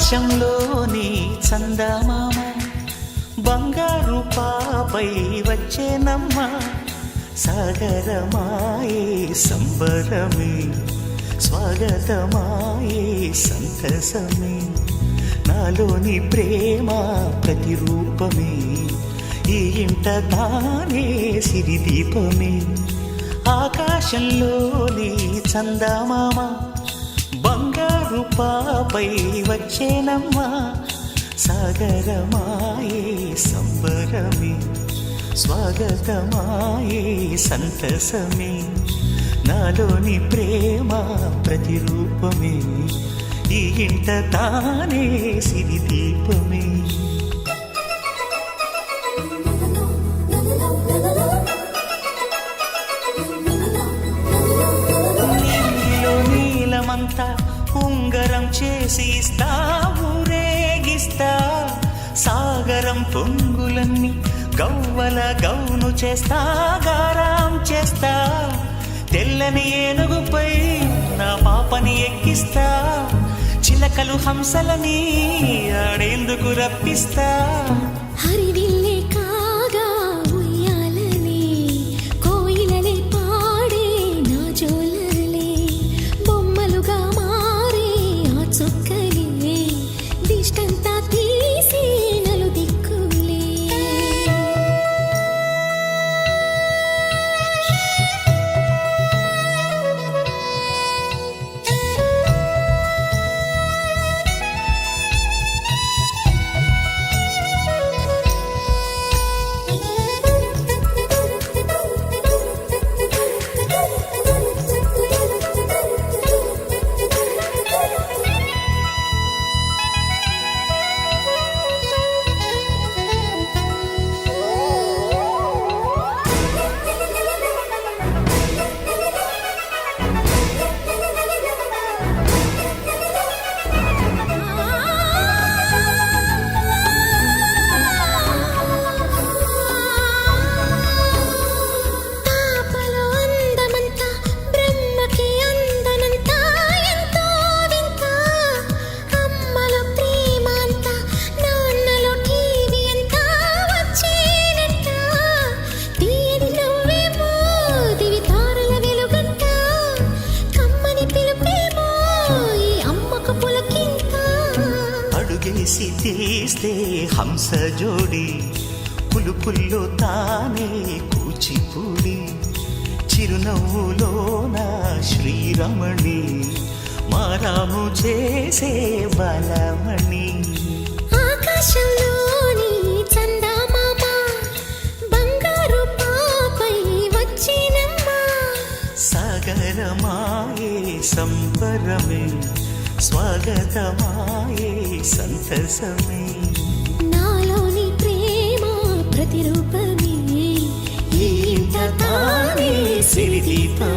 ఆకాశంలోని చందమామ బంగారు పాపై వచ్చేనమ్మ సాగరమాయే సంబరమే స్వాగతమాయే సంతసమే నాలోని ప్రేమ ప్రతిరూపమే ఈ ఇంట తానే సిరిదీపమే ఆకాశంలోని చందమామ బంగారు పాపై వచ్చేనమ్మ సాగరమాయే సంబరమే స్వాగతమాయే సంతసమే నాలోని ప్రేమ ప్రతిరూపమే ఈ ఇంట తానే సిరిదీపమే నీలమంతా ఉంగరం చేసి ఇస్తా ఊరేగిస్తా సాగరం పొంగులన్నీ గవ్వల గౌను చేస్తా గారాం చేస్తా తెల్లని ఏనుగుపై నా పాపని ఎక్కిస్తా చిలకలు హంసలని ఆడేందుకు రప్పిస్తా హరివిల్లే కాగా ఉయ్యాలలే కోయిలలే పాడే నా జోలలే బొమ్మలుగా మారే ఆ చుక్కలే దిష్టంతా తీసి నలు దిక్కులే అడుగేసి తీస్తే హంస జోడి పులుపుల్లో తానే కూచిపూడి చిరునవ్వులోన శ్రీరమణి మారాము చేసే బలమణి ఆకాశంలోని చందమామ బంగారు పాపై వచ్చినమ్మ సాగరమాయే సంబరమే స్వాగతమాయే సంతసమే నాలోని ప్రేమ ప్రతిరూపమే ఈ ఇంట తానే సిరిదీపమే